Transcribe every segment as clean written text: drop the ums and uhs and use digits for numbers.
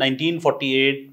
1948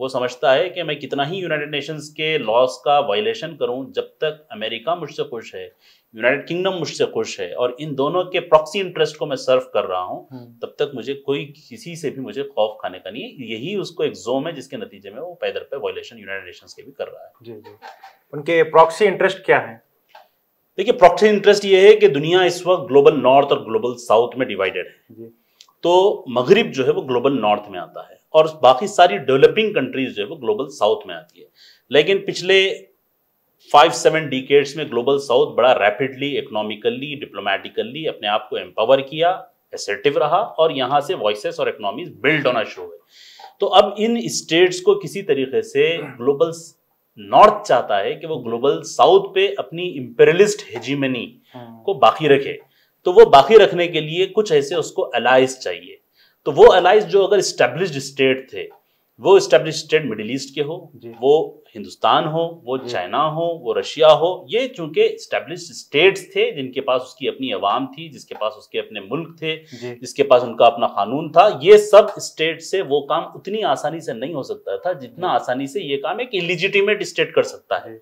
وہ سمجھتا ہے کہ میں کتنا ہی یونائٹڈ نیشنز کے لاز کا وائلیشن کروں، جب تک امریکہ مجھ سے خوش ہے، یونائٹڈ کنگڈم مجھ سے خوش ہے اور ان دونوں کے پراکسی انٹرسٹ کو میں سرو کر رہا ہوں، تب تک مجھے کوئی کسی سے بھی مجھے خوف کھانے کا نہیں ہے. یہی اس کو ایک زوم ہے جس کے نتیجے میں وہ پیدر پہ وائلیشن یونائٹڈ نیشنز کے بھی کر رہا ہے. جی جی. ان کے پراکسی انٹرسٹ کیا ہیں؟ دیکھیے پراکسی انٹرسٹ یہ ہے کہ دنیا اس وقت گلوبل نارتھ اور گلوبل ساؤتھ میں ڈیوائیڈڈ ہے. تو مغرب جو ہے وہ گلوبل نارتھ میں آتا ہے اور باقی ساری ڈیولپنگ کنٹریز جو ہے وہ گلوبل ساؤتھ میں آتی ہے. لیکن پچھلے 5-7 ڈیکیڈز میں گلوبل ساؤتھ بڑا ریپڈلی اکنامیکلی ڈپلومیٹیکلی اپنے آپ کو امپاور کیا، اسرٹیو رہا اور یہاں سے وائسز اور اکنامیز بلڈ ہونا شروع ہوئے. تو اب ان اسٹیٹس کو کسی طریقے سے گلوبل نارتھ چاہتا ہے کہ وہ گلوبل ساؤتھ پہ اپنی امپیریلسٹ ہیجیمنی کو باقی رکھے. تو وہ باقی رکھنے کے لیے کچھ ایسے اس کو الائز چاہیے. تو وہ الائز جو اگر اسٹیبلشڈ اسٹیٹ تھے، وہ اسٹیبلشڈ اسٹیٹ مڈل ایسٹ کے ہو، وہ ہندوستان ہو، وہ چائنا ہو، وہ رشیا ہو، یہ چونکہ اسٹیبلشڈ اسٹیٹس تھے جن کے پاس اس کی اپنی عوام تھی، جس کے پاس اس کے اپنے ملک تھے، جس کے پاس ان کا اپنا قانون تھا، یہ سب اسٹیٹ سے وہ کام اتنی آسانی سے نہیں ہو سکتا تھا جتنا آسانی سے یہ کام ایک انلیجیٹیمیٹ اسٹیٹ کر سکتا ہے.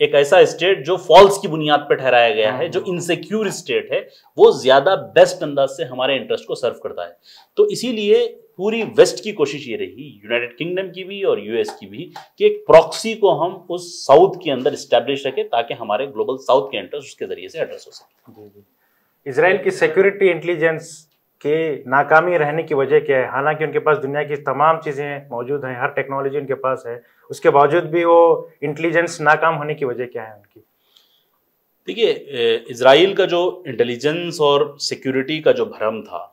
ایک ایسا اسٹیٹ جو فالس کی بنیاد پہ ٹھہرایا گیا ہے، جو انسیکیور اسٹیٹ ہے، وہ زیادہ بیسٹ انداز سے ہمارے انٹرسٹ کو سرو کرتا ہے. تو اسی لیے پوری ویسٹ کی کوشش یہ رہی، یونائٹڈ کنگڈم کی بھی اور یو ایس کی بھی، کہ ایک پراکسی کو ہم اس ساؤتھ کے اندر اسٹیبلش رکھیں تاکہ ہمارے گلوبل ساؤتھ کے انٹرسٹ اس کے ذریعے سے ایڈریس ہو سکے. اسرائیل کی سیکورٹی انٹیلیجنس کے ناکامی رہنے کی وجہ کیا ہے؟ حالانکہ ان کے پاس دنیا کی تمام چیزیں موجود ہیں، ہر ٹیکنالوجی ان کے پاس ہے، اس کے باوجود بھی وہ انٹیلیجنس ناکام ہونے کی وجہ کیا ہے ان کی؟ دیکھیے اسرائیل کا جو انٹیلیجنس اور سیکورٹی کا جو بھرم تھا،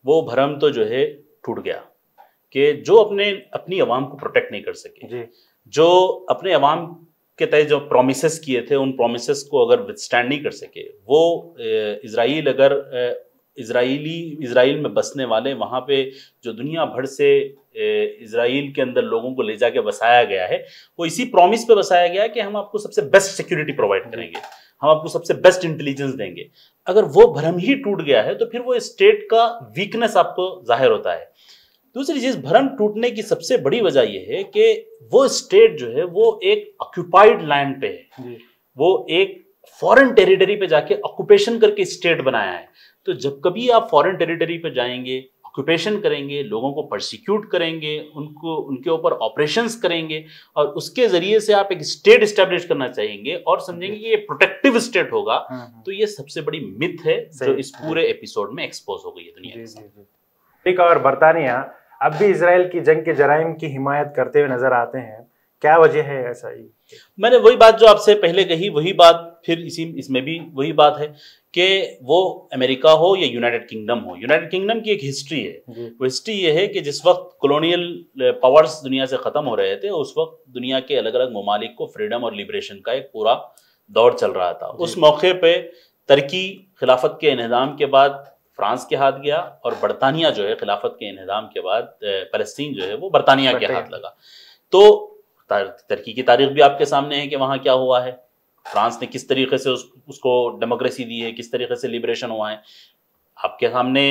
وہ بھرم تو جو ہے ٹوٹ گیا کہ جو اپنی عوام کو پروٹیکٹ نہیں کر سکے، جو اپنے عوام کے تحت جو پرومیسز کیے تھے ان پرومیسز کو اگر وithstand نہیں کر سکے، وہ اسرائیل میں بسنے والے وہاں پہ جو دنیا بھر سے اسرائیل کے اندر لوگوں کو لے جا کے بسایا گیا ہے، وہ اسی پرومس پہ بسایا گیا ہے کہ ہم آپ کو سب سے بیسٹ سیکورٹی پرووائڈ کریں گے، ہم آپ کو سب سے بیسٹ انٹیلیجنس دیں گے. اگر وہ بھرم ہی ٹوٹ گیا ہے تو پھر وہ اسٹیٹ کا ویکنس آپ کو ظاہر ہوتا ہے. دوسری چیز، بھرم ٹوٹنے کی سب سے بڑی وجہ یہ ہے کہ وہ اسٹیٹ جو ہے وہ ایک آکوپائڈ لینڈ پہ ہے، وہ ایک فورن ٹیریٹری پہ جا کے آکوپیشن کر کے اسٹیٹ بنایا ہے. تو جب کبھی آپ فورن ٹیریٹری پہ جائیں گے، آکوپیشن کریں گے، لوگوں کو پرسیکیوٹ کریں گے، ان کے اوپر آپریشنز کریں گے اور اس کے ذریعے سے آپ ایک اسٹیٹ اسٹیبلش کرنا چاہیں گے اور سمجھیں گے کہ یہ پروٹیکٹیو اسٹیٹ ہوگا، تو یہ سب سے بڑی مت ہے جو اس پورے ایپیسوڈ میں ایکسپوز ہو گئی ہے دنیا کے سامنے. امریکہ اور برطانیہ اب بھی اسرائیل کی جنگ کے جرائم کی حمایت کرتے ہوئے نظر آتے ہیں، کیا وجہ ہے ایسا ہی؟ میں نے وہی بات جو آپ سے پہلے کہی، وہی بات پھر اس میں بھی وہی بات ہے کہ وہ امریکہ ہو یا یونائٹڈ کنگڈم ہو، یونائٹڈ کنگڈم کی ایک ہسٹری ہے. وہ ہسٹری یہ ہے کہ جس وقت کولونیل پاورز دنیا سے ختم ہو رہے تھے، اس وقت دنیا کے الگ الگ ممالک کو فریڈم اور لبریشن کا ایک پورا دور چل رہا تھا. اس موقع پہ ترکی خلافت کے انہدام کے بعد فرانس کے ہاتھ گیا اور برطانیہ جو ہے خلافت کے انہدام کے بعد فلسطین جو ہے وہ برطانیہ کے ہاتھ لگا. تو ترکی کی تاریخ بھی آپ کے سامنے ہے کہ وہاں کیا ہوا ہے، فرانس نے کس طریقے سے اس کو ڈیموکریسی دی ہے، کس طریقے سے لبریشن ہوا ہے. آپ کے سامنے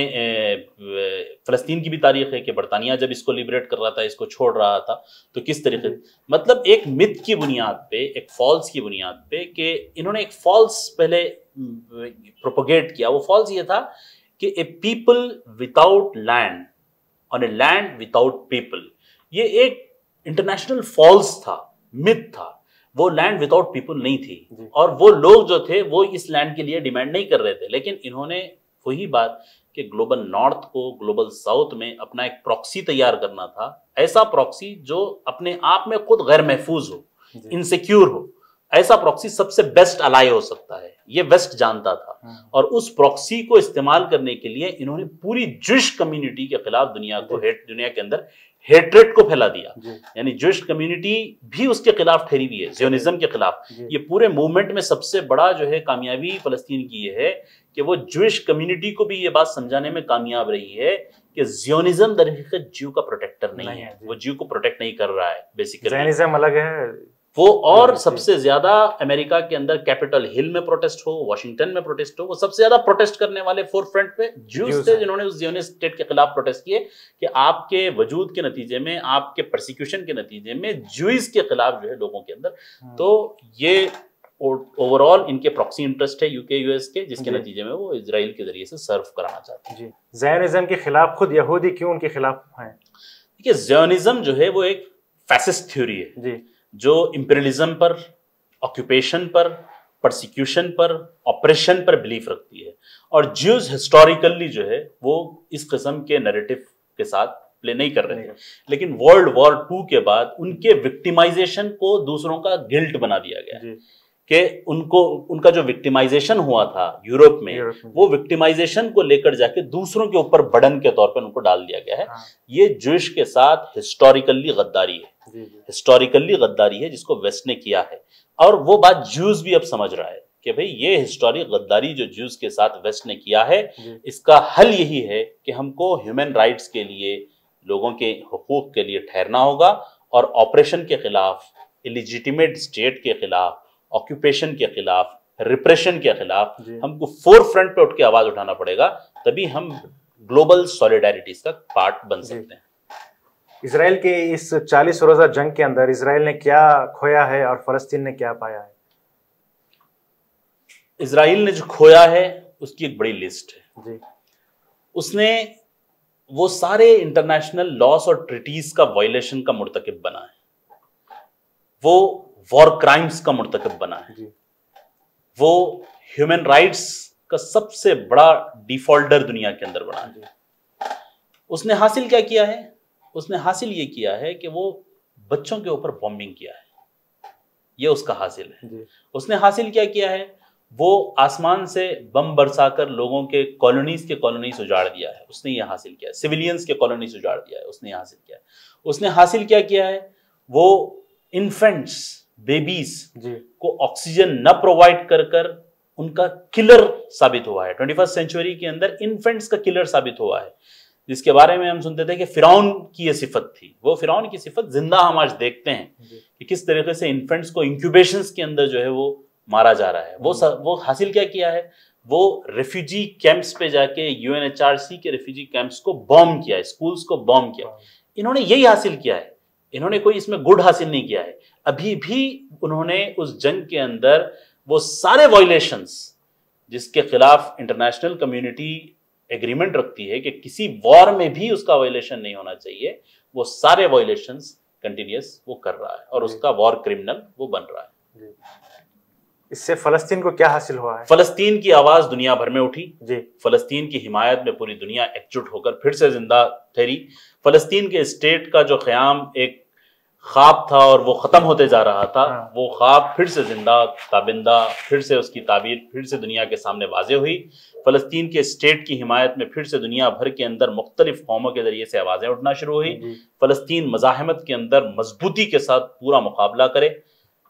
فلسطین کی بھی تاریخ ہے کہ برطانیہ جب اس کو لبریٹ کر رہا تھا، اس کو چھوڑ رہا تھا، تو کس طریقے مطلب ایک مت کی بنیاد پہ، ایک فالس کی بنیاد پہ، کہ انہوں نے ایک فالس پہلے پروپوگیٹ کیا. وہ فالس یہ تھا کہ a people without land on a land without people, یہ ایک انٹرنیشنل فالس تھا، مت تھا. وہ لینڈ وداؤٹ پیپل نہیں تھی اور وہ لوگ جو تھے وہ اس لینڈ کے لیے ڈیمانڈ نہیں کر رہے تھے. لیکن انہوں نے وہی بات کہ گلوبل نارتھ کو گلوبل ساؤتھ میں اپنا ایک پراکسی تیار کرنا تھا، ایسا پراکسی جو اپنے آپ میں خود غیر محفوظ ہو، انسیکیور ہو. ایسا پراکسی سب سے بیسٹ الائی ہو سکتا ہے، یہ ویسٹ جانتا تھا. اور اس پراکسی کو استعمال کرنے کے لیے انہوں نے پوری جوئش کمیونٹی کے خلاف دنیا کے اندر ہیٹریٹ کو پھیلا دیا. یعنی جوئش کمیونٹی بھی اس کے خلاف ٹھہری ہوئی ہے، زیونزم کے خلاف. یہ پورے موومنٹ میں سب سے بڑا جو ہے کامیابی فلسطین کی یہ ہے کہ وہ جوئش کمیونٹی کو بھی یہ بات سمجھانے میں کامیاب رہی ہے کہ زیونزم در حقیقت جیو کا پروٹیکٹر نہیں ہے، وہ جیو کو پروٹیکٹ نہیں کر رہا ہے. بیسیکلی زیونزم الگ ہے، وہ اور سب سے زیادہ امریکہ کے اندر کیپٹل ہل میں پروٹیسٹ ہو، واشنگٹن میں پروٹیسٹ ہو، وہ سب سے زیادہ پروٹیسٹ کرنے والے فور فرنٹ پہ جیوز تھے، جنہوں نے اس زیونسٹ اسٹیٹ کے خلاف پروٹیسٹ کیے کہ آپ کے وجود کے نتیجے میں، آپ کے پرسیکیوشن کے نتیجے میں جوئز کے خلاف جو ہے لوگوں کے اندر، تو یہ اوور آل ان کے پراکسی انٹرسٹ ہے یو کے یو ایس کے، جس کے نتیجے میں وہ اسرائیل کے ذریعے سے سرو کرانا چاہتے ہیں۔ زیونزم کے خلاف خود یہودی کیوں ان کے خلاف ہیں؟ دیکھیے زیونزم جو ہے وہ ایک فیسسٹ تھیوری ہے جو امپیریلزم پر، آکوپیشن پر، پرسیکیوشن پر، آپریشن پر بلیف رکھتی ہے، اور جیوز ہسٹوریکلی جو ہے وہ اس قسم کے نیریٹو کے ساتھ پلے نہیں کر رہے تھے، لیکن ورلڈ وار 2 کے بعد ان کے وکٹیمائزیشن کو دوسروں کا گلٹ بنا دیا گیا کہ ان کا جو وکٹیمائزیشن ہوا تھا یورپ میں، وہ وکٹیمائزیشن کو لے کر جا کے دوسروں کے اوپر برڈن کے طور پر ان کو ڈال دیا گیا ہے۔ یہ جوش کے ساتھ ہسٹوریکلی غداری ہے، ہسٹوریکلی غداری ہے جس کو ویسٹ نے کیا ہے، اور وہ بات جوز بھی اب سمجھ رہا ہے کہ بھئی یہ ہسٹورک غداری جو جوز کے ساتھ ویسٹ نے کیا ہے، اس کا حل یہی ہے کہ ہم کو ہیومن رائٹس کے لیے، لوگوں کے حقوق کے لیے ٹھہرنا ہوگا، اور آپریشن کے خلاف، الیجیٹیمیٹ اسٹیٹ کے خلاف، آکوپیشن کے خلاف، ریپریشن کے خلاف ہم کو فور فرنٹ پہ اٹھ کے آواز اٹھانا پڑے گا، تبھی ہم گلوبل سولیڈیرٹیز کا پارٹ بن سکتے ہیں۔ اسرائیل کے اس 40 روزہ جنگ کے اندر اسرائیل نے کیا کھویا ہے اور فلسطین نے کیا پایا ہے؟ اسرائیل نے جو کھویا ہے اس کی ایک بڑی لسٹ ہے۔ اس نے وہ سارے انٹرنیشنل لاس اور ٹریٹیز کا وائلیشن کا مرتکب بنا ہے، وہ وار کرائمز کا مرتکب بنا ہے، وہ ہیومن رائٹس کا سب سے بڑا ڈیفالٹر دنیا کے اندر بنا ہے۔ اس نے حاصل کیا کیا ہے؟ اس نے حاصل یہ کیا ہے کہ وہ بچوں کے اوپر بومبنگ کیا ہے، یہ اس کا حاصل ہے۔ اس نے حاصل کیا کیا ہے؟ وہ آسمان سے بم برسا کر لوگوں کے کالونیز اجاڑ دیا ہے، اس نے یہ حاصل کیا ہے۔ سویلینز کے کالونیز اجاڑ دیا ہے، اس نے یہ حاصل کیا ہے۔ اس نے حاصل کیا کیا ہے؟ وہ انفینٹس، بیبیز کو آکسیجن نہ پرووائڈ کر کر ان کا کلر ثابت ہوا ہے۔ 21 سینچوری کے اندر انفینٹس کا کلر ثابت ہوا ہے، جس کے بارے میں ہم سنتے تھے کہ فرعون کی یہ صفت تھی۔ وہ فرعون کی صفت زندہ ہم آج دیکھتے ہیں کہ کس طریقے سے انفینٹس کو انکیوبیشنز کے اندر جو ہے وہ مارا جا رہا ہے۔ وہ حاصل کیا کیا ہے؟ وہ ریفیوجی کیمپس پہ جا کے UNHRC کے ریفیوجی کیمپس کو بوم کیا ہے، اسکولز کو بوم کیا۔ انہوں نے یہی حاصل کیا ہے، انہوں نے کوئی اس میں گڈ حاصل نہیں کیا ہے۔ ابھی بھی انہوں نے اس جنگ کے اندر وہ سارے وائلیشنز جس کے خلاف انٹرنیشنل کمیونٹی ایگریمنٹ رکھتی ہے کہ کسی وار میں بھی اس کا وائلیشن نہیں ہونا چاہیے، وہ سارے وائلیشنز کنٹینیوس وہ کر رہا ہے، اور اس کا وار کرمنل وہ بن رہا ہے۔ اس سے فلسطین کو کیا حاصل ہوا ہے؟ فلسطین کی آواز دنیا بھر میں اٹھی، فلسطین کی حمایت میں پوری دنیا ایک جٹ ہو کر پھر سے زندہ ٹھہری۔ فلسطین کے اسٹیٹ کا جو قیام ایک خواب تھا اور وہ ختم ہوتے جا رہا تھا، وہ خواب پھر سے زندہ، تابندہ، پھر سے اس کی تعبیر پھر سے دنیا کے سامنے واضح ہوئی۔ فلسطین کے اسٹیٹ کی حمایت میں پھر سے دنیا بھر کے اندر مختلف قوموں کے ذریعے سے آوازیں اٹھنا شروع ہوئی۔ فلسطین مزاحمت کے اندر مضبوطی کے ساتھ پورا مقابلہ کرے۔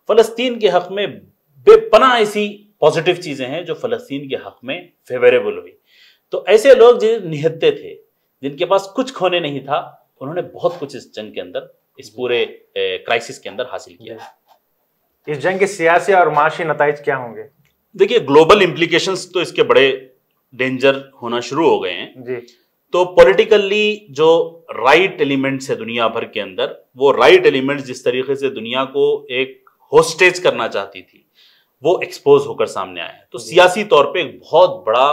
فلسطین کے حق میں بے پناہ ایسی پازیٹیو چیزیں ہیں جو فلسطین کے حق میں فیوریبل ہوئی۔ تو ایسے لوگ جو نہتے تھے، جن کے پاس کچھ کھونے نہیں تھا، انہوں نے بہت کچھ اس جنگ کے اندر، اس پورے کرائسس کے اندر حاصل کیا ہے۔ اس جنگ کے سیاسی اور معاشی نتائج کیا ہوں گے؟ دیکھیے گلوبل امپلیکیشنز تو اس کے بڑے ڈینجر ہونا شروع ہو گئے ہیں۔ تو پولیٹیکلی جو رائٹ ایلیمنٹس ہے دنیا بھر کے اندر، وہ رائٹ ایلیمنٹس جس طریقے سے دنیا کو ایک ہوسٹیج کرنا چاہتی تھی، وہ ایکسپوز ہو کر سامنے آیا ہے۔ تو سیاسی طور پہ ایک بہت بڑا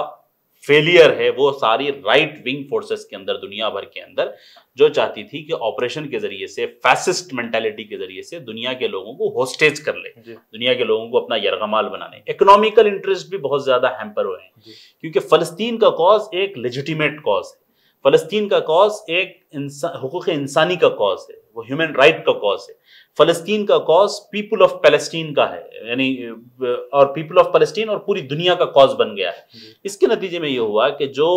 فیلئر ہے وہ ساری رائٹ ونگ فورسز کے اندر، دنیا بھر کے اندر، جو چاہتی تھی کہ آپریشن کے ذریعے سے، فیسسٹ مینٹالٹی کے ذریعے سے دنیا کے لوگوں کو ہوسٹیج کر لے، دنیا کے لوگوں کو اپنا یرغمال بنانے۔ اکنامیکل انٹرسٹ بھی بہت زیادہ ہیمپر ہوئے ہیں، کیونکہ فلسطین کا کاز ایک لیجیٹیمیٹ کاز ہے، فلسطین کا کاز ایک حقوق انسانی کا کاز ہے، وہ ہیومن رائٹ کا کاز ہے۔ فلسطین کا کاز پیپل آف پیلسٹین کا ہے، یعنی اور پیپل آف پیلسٹین اور پوری دنیا کا کاز بن گیا ہے۔ اس کے نتیجے میں یہ ہوا کہ جو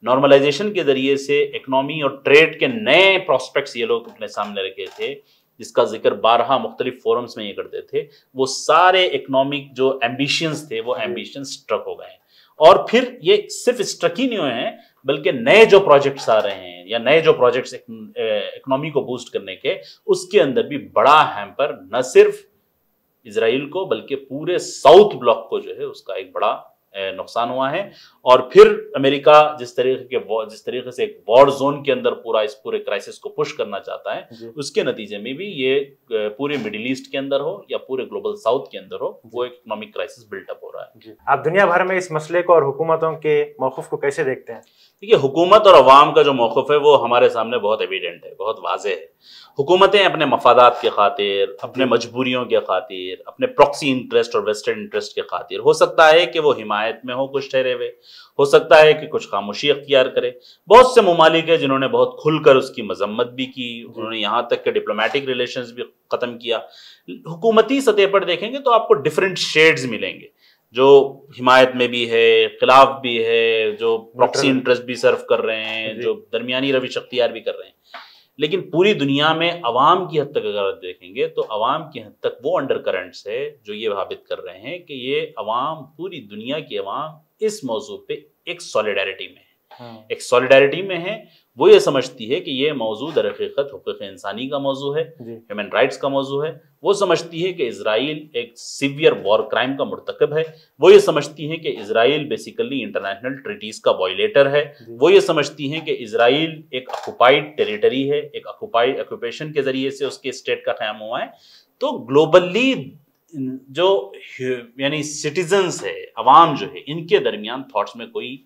نارملائزیشن کے ذریعے سے اکنامی اور ٹریڈ کے نئے پراسپیکٹس یہ لوگ اپنے سامنے رکھے تھے، جس کا ذکر بارہا مختلف فورمز میں یہ کرتے تھے، وہ سارے اکنامک جو ایمبیشنز تھے، وہ ایمبیشنز اسٹرک ہو گئے ہیں۔ اور پھر یہ صرف اسٹرک ہی نہیں ہوئے ہیں، بلکہ نئے جو پروجیکٹس آ رہے ہیں، یا نئے جو پروجیکٹس اکنامی کو بوسٹ کرنے کے، اس کے اندر بھی بڑا ہیمپر نہ صرف اسرائیل کو بلکہ پورے ساؤتھ بلاک کو جو ہے اس کا ایک بڑا نقصان ہوا ہے. اور پھر امریکہ جس طریقے سے ایک وار زون کے اندر اس پورے کرائسس کو پش کرنا چاہتا ہے، اس کے نتیجے میں بھی یہ پورے مڈل ایسٹ کے اندر ہو یا پورے گلوبل ساؤتھ کے اندر ہو، وہ ایک اکنامک کرائسس بلٹ اپ ہو رہا ہے. آپ دنیا بھر میں اس مسئلے کو اور حکومتوں کے موقف کو کیسے دیکھتے ہیں؟ دیکھیے، حکومت اور عوام کا جو موقف ہے وہ ہمارے سامنے بہت ایویڈنٹ ہے، بہت واضح ہے. حکومتیں اپنے مفادات کے خاطر، اپنے مجبوریوں کے خاطر، اپنے پراکسی انٹرسٹ اور ویسٹرن انٹرسٹ کے خاطر، ہو سکتا ہے کہ وہ حمایت میں ہو کچھ ٹھہرے ہوئے، ہو سکتا ہے کہ کچھ خاموشی اختیار کرے. بہت سے ممالک ہیں جنہوں نے بہت کھل کر اس کی مذمت بھی کی، انہوں نے یہاں تک کہ ڈپلومیٹک ریلیشنز بھی ختم کیا. حکومتی سطح پر دیکھیں گے تو آپ کو ڈفرینٹ شیڈز ملیں گے، جو حمایت میں بھی ہے، خلاف بھی ہے، جو پراکسی انٹرسٹ بھی سرو کر رہے ہیں، جو درمیانی روش اختیار بھی کر رہے ہیں. لیکن پوری دنیا میں عوام کی حد تک اگر آپ دیکھیں گے تو عوام کی حد تک وہ انڈر کرنٹس ہے جو یہ ثابت کر رہے ہیں کہ یہ عوام، پوری دنیا کی عوام اس موضوع پہ ایک سولیڈیرٹی میں ہے. وہ یہ سمجھتی ہے کہ یہ موضوع در حقیقت حقوق انسانی کا موضوع ہے، ہیومن رائٹس کا موضوع ہے. وہ سمجھتی ہے کہ اسرائیل ایک سیویئر وار کرائم کا مرتکب ہے. وہ یہ سمجھتی ہے کہ اسرائیل بیسیکلی انٹرنیشنل ٹریٹیز کا وائلیٹر ہے. وہ یہ سمجھتی ہیں کہ اسرائیل ایک آکوپائڈ ٹیریٹری ہے، ایک آکوپیشن کے ذریعے سے اس کے اسٹیٹ کا قیام ہوا ہے. تو گلوبلی جو یعنی سٹیزنز ہے، عوام جو ہے، ان کے درمیان تھاٹس میں کوئی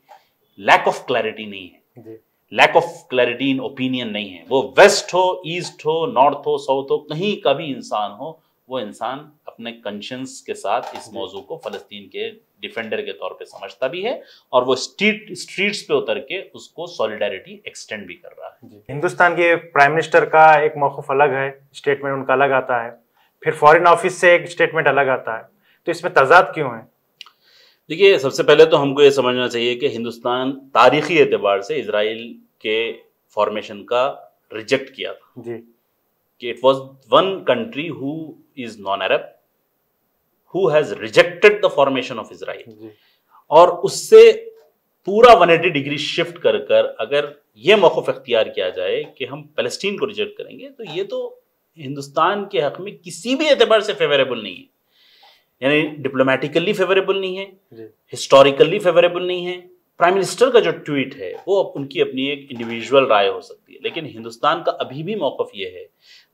لیک آف کلیئرٹی نہیں ہے، lack of clarity in opinion نہیں ہے. وہ ویسٹ ہو، ایسٹ ہو، نارتھ ہو، ساؤتھ ہو، کہیں کا بھی انسان ہو، وہ انسان اپنے کنشنس کے ساتھ اس موضوع کو فلسطین کے ڈیفینڈر کے طور پہ سمجھتا بھی ہے، اور وہ اسٹریٹس پہ اتر کے اس کو سولیڈیرٹی ایکسٹینڈ بھی کر رہا ہے. ہندوستان کے پرائم منسٹر کا ایک موقف الگ ہے، اسٹیٹمنٹ ان کا الگ آتا ہے، پھر فارن آفس سے ایک اسٹیٹمنٹ الگ آتا ہے، تو اس میں تضاد کیوں ہے؟ دیکھیے، سب سے پہلے تو ہم کو یہ سمجھنا چاہیے کہ ہندوستان تاریخی اعتبار سے اسرائیل کے فارمیشن کا ریجیکٹ کیا تھا، کہ it was one country who is naan Arab who has rejected the formation of Israel. اور اس سے پورا 180 ڈگری شفٹ کر اگر یہ موقف اختیار کیا جائے کہ ہم فلسطین کو ریجیکٹ کریں گے، تو یہ تو ہندوستان کے حق میں کسی بھی اعتبار سے فیوریبل نہیں ہے. یعنی ڈپلومیٹیکلی فیوریبل نہیں ہے، ہسٹوریکلی فیوریبل نہیں ہے. پرائم منسٹر کا جو ٹویٹ ہے وہ ان کی اپنی ایک انڈیویجول رائے ہو سکتی ہے، لیکن ہندوستان کا ابھی بھی موقف یہ ہے،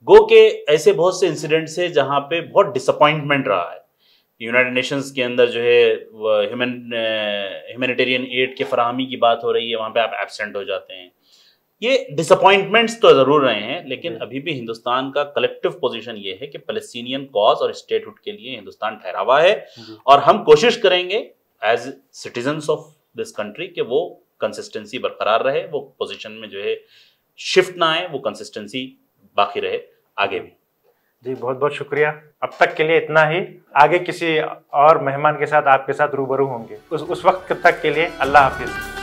گو کہ ایسے بہت سے انسیڈنٹس ہیں جہاں پہ بہت ڈس اپوائنٹمنٹ رہا ہے. یونائٹڈ نیشنز کے اندر جو ہے ہیومینیٹیرین ایڈ کے فراہمی کی بات ہو رہی ہے، وہاں پہ آپ ایبسینٹ ہو جاتے ہیں. یہ ڈس اپوائنٹمنٹس تو ضرور رہے ہیں، لیکن ابھی بھی ہندوستان کا کلیکٹیو پوزیشن یہ ہے کہ فلسطینین کاز اور اسٹیٹ ہوڈ کے لیے ہندوستان ٹھہرا ہوا ہے، اور ہم کوشش کریں گے as citizens of this country کہ وہ کنسسٹنسی برقرار رہے، وہ پوزیشن میں جو ہے شفٹ نہ آئے، وہ کنسسٹنسی باقی رہے آگے بھی. جی بہت بہت شکریہ. اب تک کے لیے اتنا ہی. آگے کسی اور مہمان کے ساتھ آپ کے ساتھ روبرو ہوں گے. اس وقت تک کے لیے اللہ حافظ.